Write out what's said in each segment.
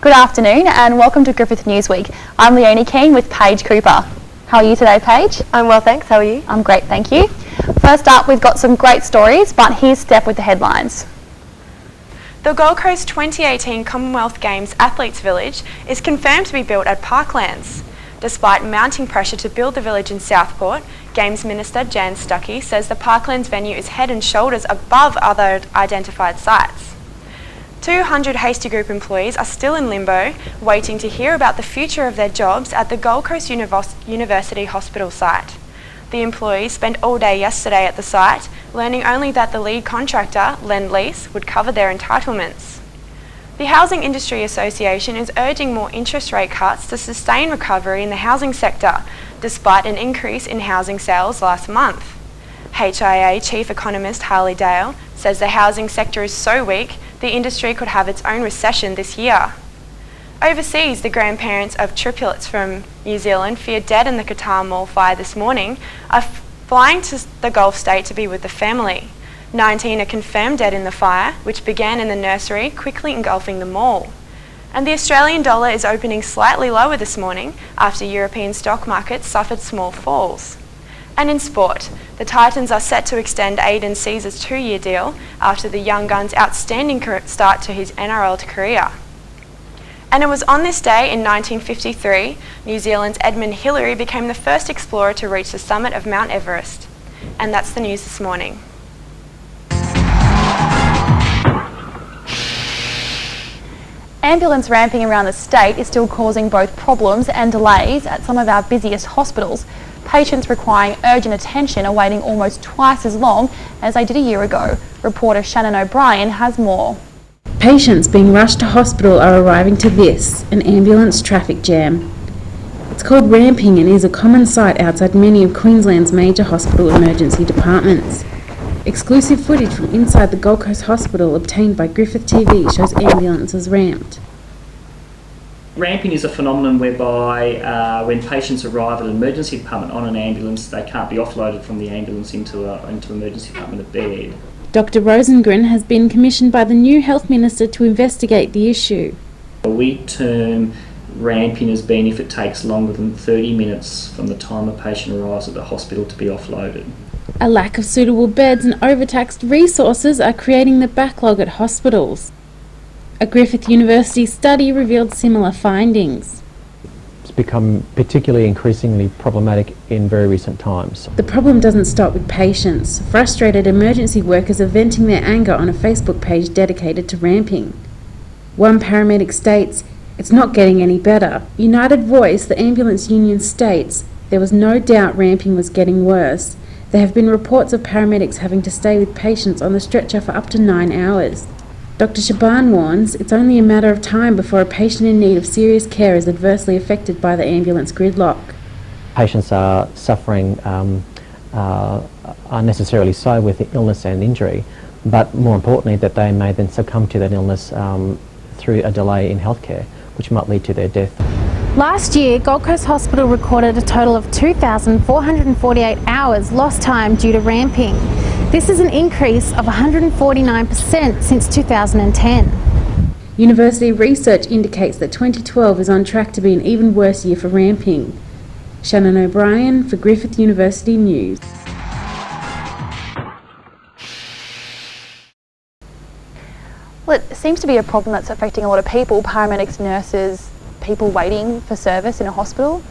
Good afternoon and welcome to Griffith News Week. I'm Leonie Keane with Paige Cooper. How are you today, Paige? I'm well, thanks. How are you? I'm great, thank you. First up, we've got some great stories, but here's Steph with the headlines. The Gold Coast 2018 Commonwealth Games Athletes Village is confirmed to be built at Parklands. Despite mounting pressure to build the village in Southport, Games Minister Jan Stuckey says the Parklands venue is head and shoulders above other identified sites. 200 Hasty Group employees are still in limbo, waiting to hear about the future of their jobs at the Gold Coast University Hospital site. The employees spent all day yesterday at the site, learning only that the lead contractor, Lend-Lease, would cover their entitlements. The Housing Industry Association is urging more interest rate cuts to sustain recovery in the housing sector, despite an increase in housing sales last month. HIA Chief Economist Harley Dale says the housing sector is so weak, the industry could have its own recession this year. Overseas, the grandparents of triplets from New Zealand feared dead in the Qatar Mall fire this morning are flying to the Gulf state to be with the family. 19 are confirmed dead in the fire, which began in the nursery, quickly engulfing the mall. And the Australian dollar is opening slightly lower this morning after European stock markets suffered small falls. And in sport, the Titans are set to extend Aidan Caesar's 2-year deal after the young gun's outstanding start to his NRL career. And it was on this day in 1953, New Zealand's Edmund Hillary became the first explorer to reach the summit of Mount Everest. And that's the news this morning. Ambulance ramping around the state is still causing both problems and delays at some of our busiest hospitals. Patients requiring urgent attention are waiting almost twice as long as they did a year ago. Reporter Shannon O'Brien has more. Patients being rushed to hospital are arriving to this, an ambulance traffic jam. It's called ramping and is a common sight outside many of Queensland's major hospital emergency departments. Exclusive footage from inside the Gold Coast Hospital obtained by Griffith TV shows ambulances ramped. Ramping is a phenomenon whereby when patients arrive at an emergency department on an ambulance, they can't be offloaded from the ambulance into emergency department at bed. Dr Rosengren has been commissioned by the new Health Minister to investigate the issue. We term ramping as being if it takes longer than 30 minutes from the time a patient arrives at the hospital to be offloaded. A lack of suitable beds and overtaxed resources are creating the backlog at hospitals. A Griffith University study revealed similar findings. It's become particularly increasingly problematic in very recent times. The problem doesn't stop with patients. Frustrated emergency workers are venting their anger on a Facebook page dedicated to ramping. One paramedic states, "It's not getting any better." United Voice, the ambulance union, states, "There was no doubt ramping was getting worse. There have been reports of paramedics having to stay with patients on the stretcher for up to 9 hours. Dr Shaban warns it's only a matter of time before a patient in need of serious care is adversely affected by the ambulance gridlock. Patients are suffering unnecessarily so with illness and injury, but more importantly that they may then succumb to that illness through a delay in healthcare, which might lead to their death. Last year, Gold Coast Hospital recorded a total of 2,448 hours lost time due to ramping. This is an increase of 149% since 2010. University research indicates that 2012 is on track to be an even worse year for ramping. Shannon O'Brien for Griffith University News. Well, it seems to be a problem that's affecting a lot of people, paramedics, nurses, people waiting for service in a hospital.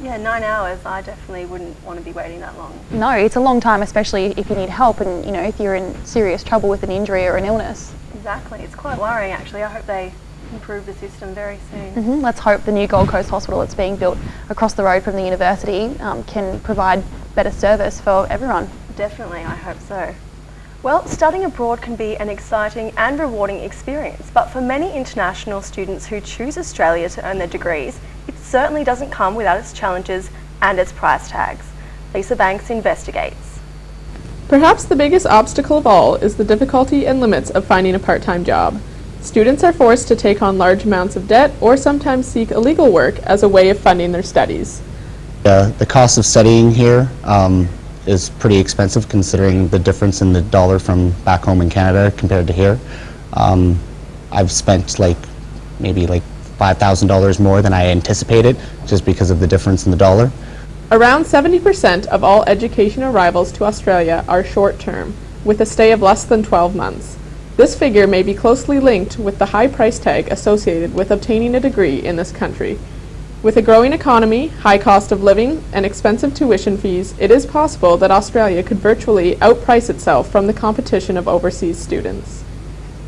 Yeah, 9 hours. I definitely wouldn't want to be waiting that long. No, it's a long time, especially if you need help and, if you're in serious trouble with an injury or an illness. Exactly. It's quite worrying, actually. I hope they improve the system very soon. Let's hope the new Gold Coast Hospital that's being built across the road from the university can provide better service for everyone. Definitely, I hope so. Well, studying abroad can be an exciting and rewarding experience, but for many international students who choose Australia to earn their degrees, it certainly doesn't come without its challenges and its price tags. Lisa Banks investigates. Perhaps the biggest obstacle of all is the difficulty and limits of finding a part-time job. Students are forced to take on large amounts of debt or sometimes seek illegal work as a way of funding their studies. The cost of studying here is pretty expensive considering the difference in the dollar from back home in Canada compared to here. I've spent maybe $5,000 more than I anticipated, just because of the difference in the dollar. Around 70% of all education arrivals to Australia are short-term, with a stay of less than 12 months. This figure may be closely linked with the high price tag associated with obtaining a degree in this country. With a growing economy, high cost of living, and expensive tuition fees, it is possible that Australia could virtually outprice itself from the competition of overseas students.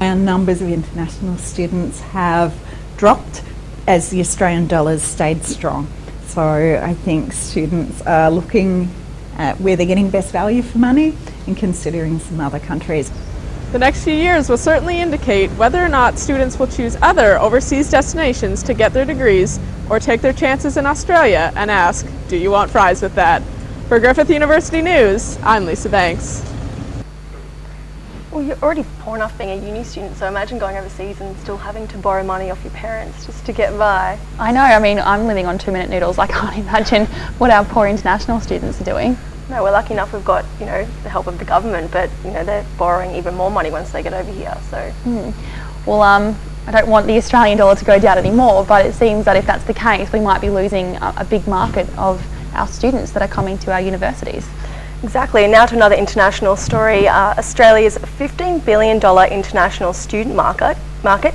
Our numbers of international students have dropped as the Australian dollar's stayed strong. So I think students are looking at where they're getting best value for money and considering some other countries. The next few years will certainly indicate whether or not students will choose other overseas destinations to get their degrees or take their chances in Australia and ask, do you want fries with that? For Griffith University News, I'm Lisa Banks. Well, you're already poor enough being a uni student, so imagine going overseas and still having to borrow money off your parents just to get by. I know, I mean, I'm living on 2-minute noodles. I can't imagine what our poor international students are doing. No, we're lucky enough we've got, the help of the government, but, they're borrowing even more money once they get over here, so. Well, I don't want the Australian dollar to go down anymore, but it seems that if that's the case, we might be losing a big market of our students that are coming to our universities. Exactly, and now to another international story. Australia's $15 billion international student market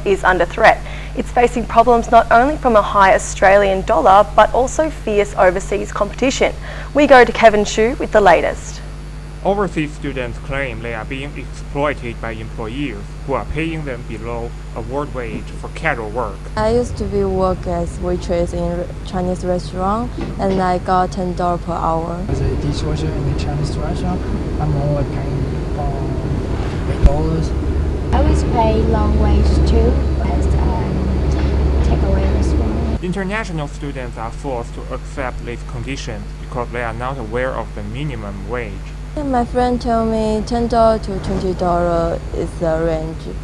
is under threat. It's facing problems not only from a high Australian dollar, but also fierce overseas competition. We go to Kevin Shu with the latest. Overseas students claim they are being exploited by employers who are paying them below a world wage for casual work. I used to work as waitress in a Chinese restaurant, and I got $10 per hour. As a dishwasher in a Chinese restaurant, I'm only paying $8. I was paid long wage too as a takeaway restaurant. International students are forced to accept these conditions because they are not aware of the minimum wage. My friend told me $10 to $20 is the range.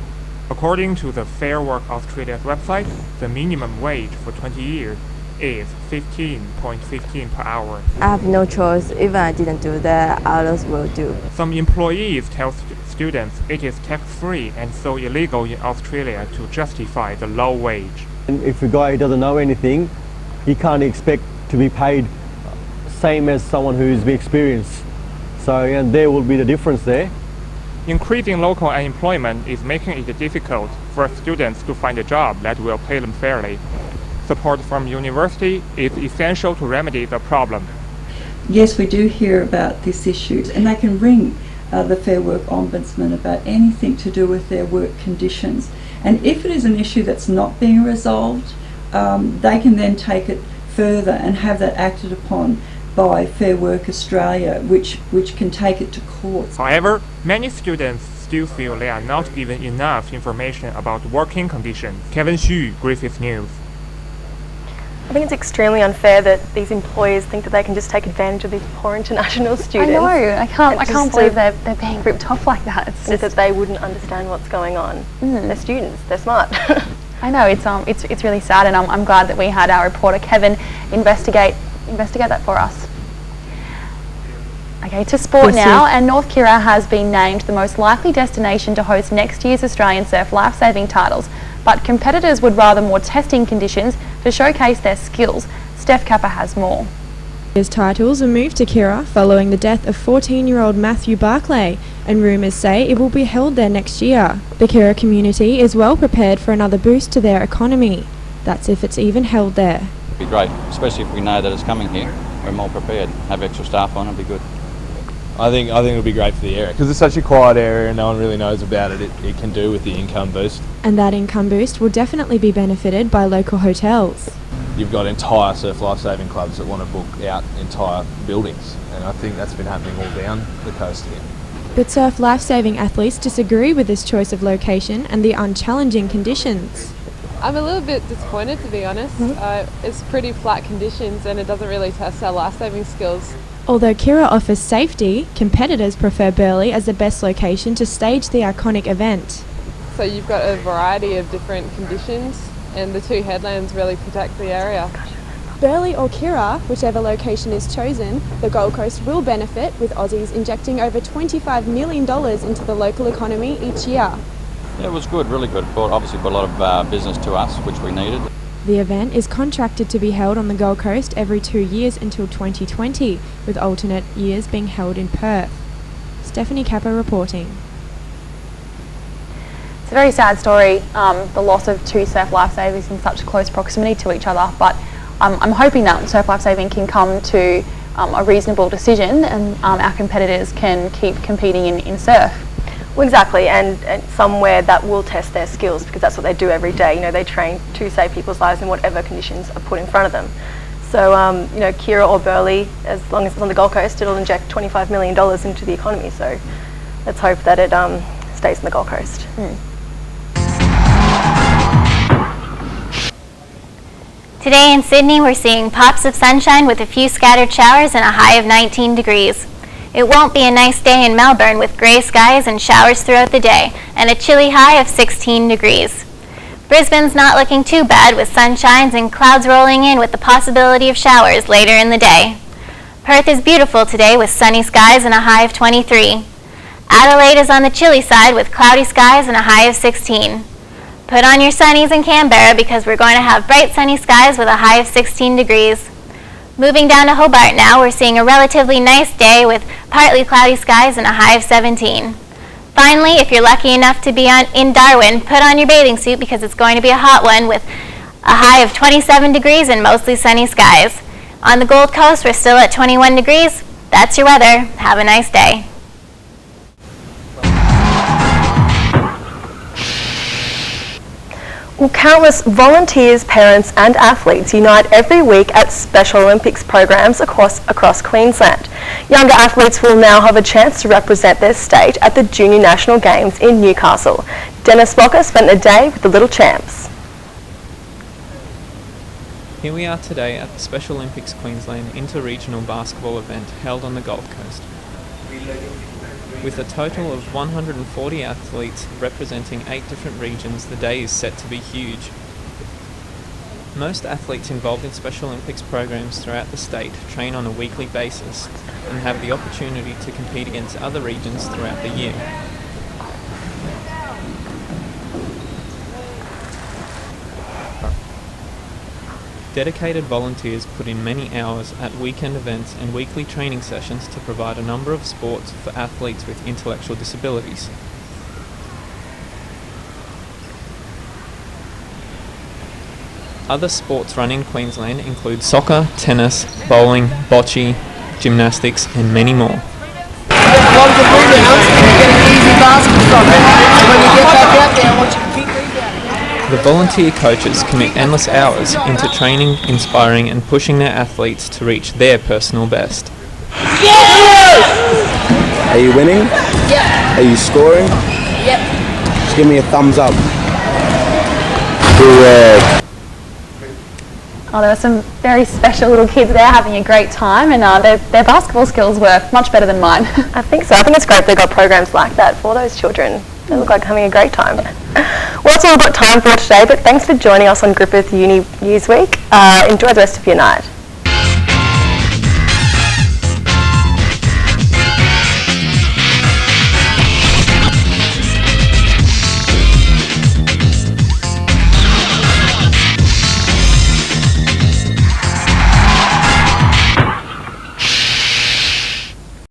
According to the Fair Work Australia's website, the minimum wage for 20 years is $15.15 per hour. I have no choice. Even I didn't do that, others will do. Some employees tell students it is tax-free and so illegal in Australia to justify the low wage. And if a guy doesn't know anything, he can't expect to be paid same as someone who's experienced. So, and there will be the difference there. Increasing local unemployment is making it difficult for students to find a job that will pay them fairly. Support from university is essential to remedy the problem. Yes, we do hear about this issue, and they can ring the Fair Work Ombudsman about anything to do with their work conditions. And if it is an issue that's not being resolved, they can then take it further and have that acted upon by Fair Work Australia, which can take it to court. However, many students still feel they are not given enough information about working conditions. Kevin Xu, Griffith News. I think it's extremely unfair that these employers think that they can just take advantage of these poor international students. I know, I can't believe they're being ripped off like that. It's just that they wouldn't understand what's going on. They're students, they're smart. I know, it's really sad, and I'm glad that we had our reporter Kevin investigate that for us. Okay, to sport now, and North Kira has been named the most likely destination to host next year's Australian Surf Lifesaving titles, but competitors would rather more testing conditions to showcase their skills. Steph Kappa has more. His titles are moved to Kira following the death of 14-year-old Matthew Barclay, and rumours say it will be held there next year. The Kira community is well prepared for another boost to their economy. That's if it's even held there. It'd be great, especially if we know that it's coming here. We're more prepared. Have extra staff on, it'd be good. I think it'll be great for the area because it's such a quiet area and no one really knows about it. It can do with the income boost. And that income boost will definitely be benefited by local hotels. You've got entire surf lifesaving clubs that want to book out entire buildings, and I think that's been happening all down the coast here. But surf lifesaving athletes disagree with this choice of location and the unchallenging conditions. I'm a little bit disappointed, to be honest. It's pretty flat conditions and it doesn't really test our lifesaving skills. Although Kira offers safety, competitors prefer Burleigh as the best location to stage the iconic event. So you've got a variety of different conditions and the two headlands really protect the area. Burleigh or Kira, whichever location is chosen, the Gold Coast will benefit, with Aussies injecting over $25 million into the local economy each year. Yeah, it was good, really good. Obviously brought a lot of business to us, which we needed. The event is contracted to be held on the Gold Coast every 2 years until 2020, with alternate years being held in Perth. Stephanie Capper reporting. It's a very sad story, the loss of two surf lifesavers in such close proximity to each other, but I'm hoping that surf lifesaving can come to a reasonable decision and our competitors can keep competing in surf. Well, exactly, and somewhere that will test their skills, because that's what they do every day. You know, they train to save people's lives in whatever conditions are put in front of them. So, you know, Kira or Burleigh, as long as it's on the Gold Coast, it'll inject $25 million into the economy. So let's hope that it stays on the Gold Coast. Today in Sydney, we're seeing pops of sunshine with a few scattered showers and a high of 19 degrees. It won't be a nice day in Melbourne with grey skies and showers throughout the day and a chilly high of 16 degrees. Brisbane's not looking too bad with sunshines and clouds rolling in with the possibility of showers later in the day. Perth is beautiful today with sunny skies and a high of 23. Adelaide is on the chilly side with cloudy skies and a high of 16. Put on your sunnies in Canberra because we're going to have bright sunny skies with a high of 16 degrees. Moving down to Hobart now, we're seeing a relatively nice day with partly cloudy skies and a high of 17. Finally, if you're lucky enough to be in Darwin, put on your bathing suit because it's going to be a hot one with a high of 27 degrees and mostly sunny skies. On the Gold Coast, we're still at 21 degrees. That's your weather. Have a nice day. Well, countless volunteers, parents and athletes unite every week at Special Olympics programs across Queensland. Younger athletes will now have a chance to represent their state at the Junior National Games in Newcastle. Dennis Walker spent the day with the Little Champs. Here we are today at the Special Olympics Queensland Inter-Regional Basketball event held on the Gold Coast. With a total of 140 athletes representing 8 different regions, the day is set to be huge. Most athletes involved in Special Olympics programs throughout the state train on a weekly basis and have the opportunity to compete against other regions throughout the year. Dedicated volunteers put in many hours at weekend events and weekly training sessions to provide a number of sports for athletes with intellectual disabilities. Other sports run in Queensland include soccer, tennis, bowling, bocce, gymnastics and many more. The volunteer coaches commit endless hours into training, inspiring and pushing their athletes to reach their personal best. Are you winning? Yep. Are you scoring? Yep. Just give me a thumbs up. Oh, there were some very special little kids there having a great time, and their basketball skills were much better than mine. I think so. I think it's great they've got programs like that for those children. They look like having a great time. Well, that's all we've got time for today, but thanks for joining us on Griffith Uni News Week. Enjoy the rest of your night.